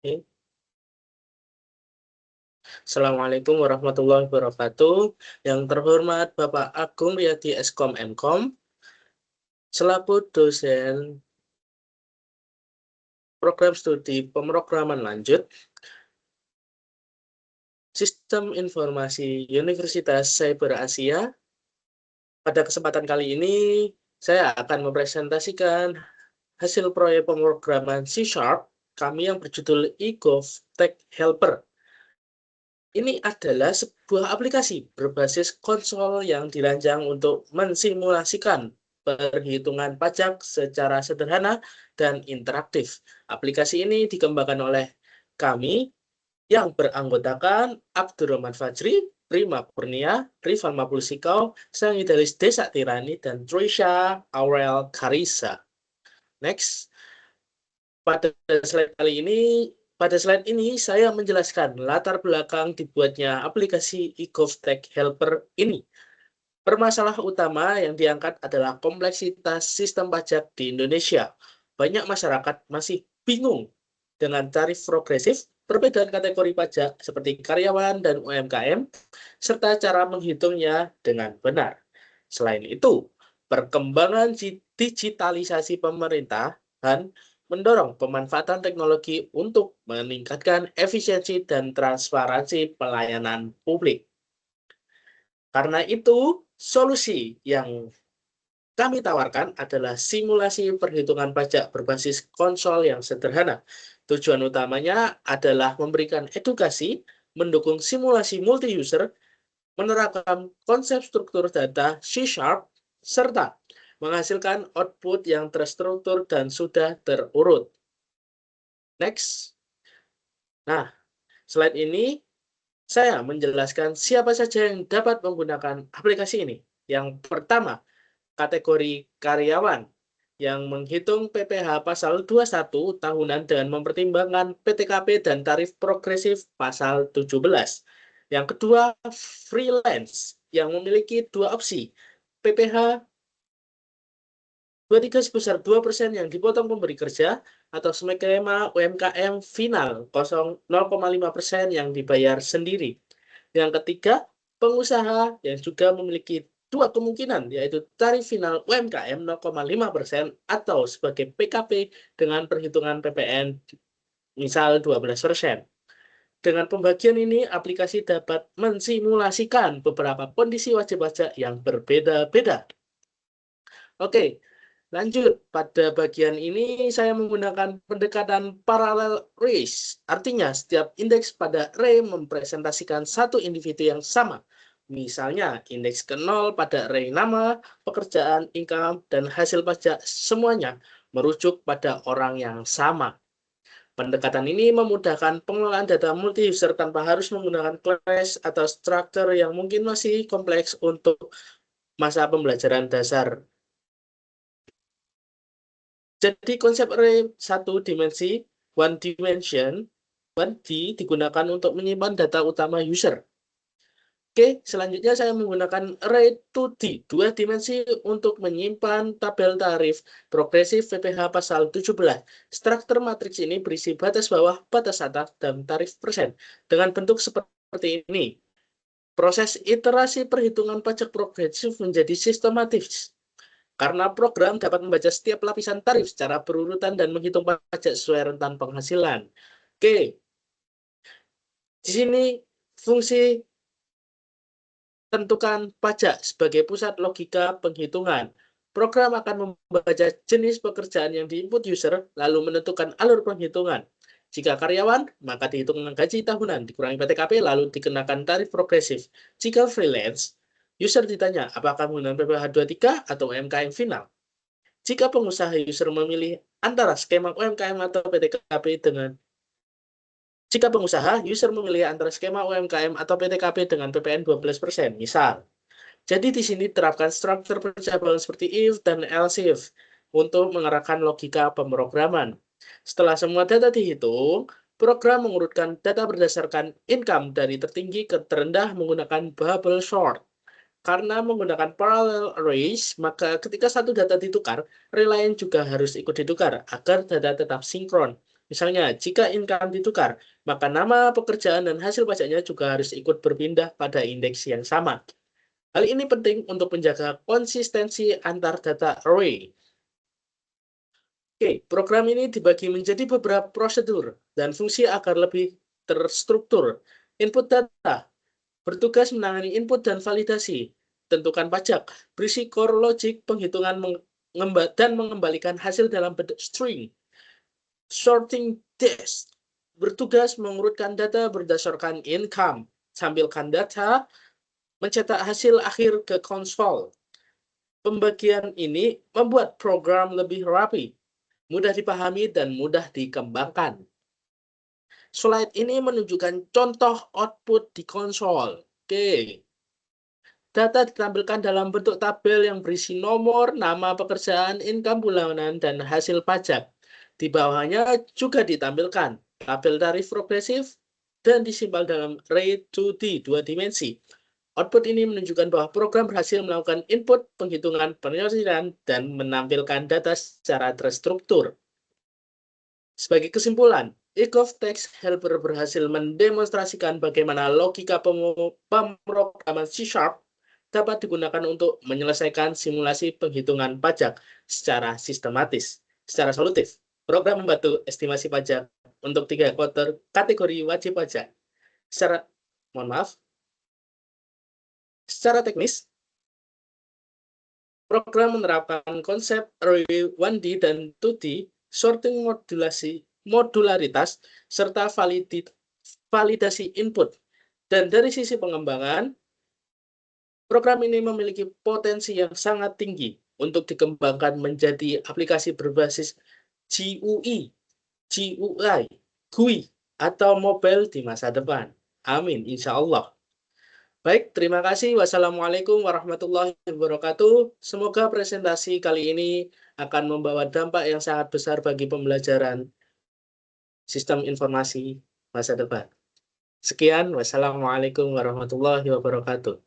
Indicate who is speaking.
Speaker 1: Oke. Assalamualaikum warahmatullahi wabarakatuh. Yang terhormat Bapak Agung Riyadi Eskom Mkom, selaku dosen program studi pemrograman lanjut Sistem Informasi Universitas Cyber Asia. Pada kesempatan kali ini, saya akan mempresentasikan hasil proyek pemrograman C# kami yang berjudul eGovTech Helper. Ini adalah sebuah aplikasi berbasis konsol yang dirancang untuk mensimulasikan perhitungan pajak secara sederhana dan interaktif. Aplikasi ini dikembangkan oleh kami yang beranggotakan Abdurrahman Fajri, Prima Kurnia, Rifan Mapulsikau, Sang Idealis Desa Tirani, dan Trisha Aurel Karisa. Next. Pada slide ini saya menjelaskan latar belakang dibuatnya aplikasi eGovTech Helper ini. Permasalahan utama yang diangkat adalah kompleksitas sistem pajak di Indonesia. Banyak masyarakat masih bingung dengan tarif progresif, perbedaan kategori pajak seperti karyawan dan UMKM, serta cara menghitungnya dengan benar. Selain itu, perkembangan digitalisasi pemerintahan mendorong pemanfaatan teknologi untuk meningkatkan efisiensi dan transparansi pelayanan publik. Karena itu, solusi yang kami tawarkan adalah simulasi perhitungan pajak berbasis konsol yang sederhana. Tujuan utamanya adalah memberikan edukasi, mendukung simulasi multi-user, menerapkan konsep struktur data C#, serta menghasilkan output yang terstruktur dan sudah terurut. Next. Nah, slide ini saya menjelaskan siapa saja yang dapat menggunakan aplikasi ini. Yang pertama, kategori karyawan yang menghitung PPh pasal 21 tahunan dengan mempertimbangkan PTKP dan tarif progresif pasal 17. Yang kedua, freelance yang memiliki dua opsi, PPh 23 sebesar 2% yang dipotong pemberi kerja atau skema UMKM final 0,5% yang dibayar sendiri. Yang ketiga, pengusaha yang juga memiliki dua kemungkinan, yaitu tarif final UMKM 0,5% atau sebagai PKP dengan perhitungan PPN misal 12%. Dengan pembagian ini, aplikasi dapat mensimulasikan beberapa kondisi wajib pajak yang berbeda-beda. Oke, lanjut. Pada bagian ini, saya menggunakan pendekatan parallel race. Artinya, setiap indeks pada array mempresentasikan satu individu yang sama. Misalnya, indeks ke-0 pada array nama, pekerjaan, income, dan hasil pajak semuanya merujuk pada orang yang sama. Pendekatan ini memudahkan pengelolaan data multi-user tanpa harus menggunakan class atau struktur yang mungkin masih kompleks untuk masa pembelajaran dasar. Jadi konsep array satu dimensi, one dimension, 1D digunakan untuk menyimpan data utama user. Oke, selanjutnya saya menggunakan array 2D, dua dimensi untuk menyimpan tabel tarif progresif PPh pasal 17. Struktur matriks ini berisi batas bawah, batas atas, dan tarif persen dengan bentuk seperti ini. Proses iterasi perhitungan pajak progresif menjadi sistematis, karena program dapat membaca setiap lapisan tarif secara berurutan dan menghitung pajak sesuai rentan penghasilan. Oke, di sini fungsi tentukan pajak sebagai pusat logika penghitungan. Program akan membaca jenis pekerjaan yang diinput user, lalu menentukan alur penghitungan. Jika karyawan, maka dihitung gaji tahunan, dikurangi PTKP, lalu dikenakan tarif progresif. Jika freelance, user ditanya apakah menggunakan PPh 23 atau UMKM final. Jika pengusaha user memilih antara skema UMKM atau PTKP dengan skema UMKM atau PTKP dengan PPN 12%, misal. Jadi di sini terapkan struktur percabulan seperti if dan else if untuk mengerahkan logika pemrograman. Setelah semua data dihitung, program mengurutkan data berdasarkan income dari tertinggi ke terendah menggunakan bubble sort. Karena menggunakan parallel arrays, maka ketika satu data ditukar, array lain juga harus ikut ditukar agar data tetap sinkron. Misalnya, jika income ditukar, maka nama pekerjaan dan hasil pajaknya juga harus ikut berpindah pada indeks yang sama. Hal ini penting untuk menjaga konsistensi antar data array. Oke, program ini dibagi menjadi beberapa prosedur dan fungsi agar lebih terstruktur. Input data, bertugas menangani input dan validasi. Tentukan pajak, berisi core logic penghitungan dan mengembalikan hasil dalam bentuk string. Sorting disk, bertugas mengurutkan data berdasarkan income. Tampilkan data, mencetak hasil akhir ke konsol. Pembagian ini membuat program lebih rapi, mudah dipahami, dan mudah dikembangkan. Slide ini menunjukkan contoh output di konsol. Oke. Data ditampilkan dalam bentuk tabel yang berisi nomor, nama pekerjaan, income bulanan, dan hasil pajak. Di bawahnya juga ditampilkan tabel tarif progresif dan disimpan dalam array 2D, 2 dimensi. Output ini menunjukkan bahwa program berhasil melakukan input, penghitungan, penyelesaian, dan menampilkan data secara terstruktur. Sebagai kesimpulan, EcoText Helper berhasil mendemonstrasikan bagaimana logika pemrograman C# dapat digunakan untuk menyelesaikan simulasi penghitungan pajak secara sistematis. Secara solutif, program membantu estimasi pajak untuk 3 kategori wajib pajak. Secara teknis, program menerapkan konsep array 1D dan 2D, sorting modularitas, serta validasi input. Dan dari sisi pengembangan, program ini memiliki potensi yang sangat tinggi untuk dikembangkan menjadi aplikasi berbasis GUI, GUI, atau mobile di masa depan. Amin, insya Allah. Baik, terima kasih. Wassalamualaikum warahmatullahi wabarakatuh. Semoga presentasi kali ini akan membawa dampak yang sangat besar bagi pembelajaran sistem informasi masa depan. Sekian, wassalamualaikum warahmatullahi wabarakatuh.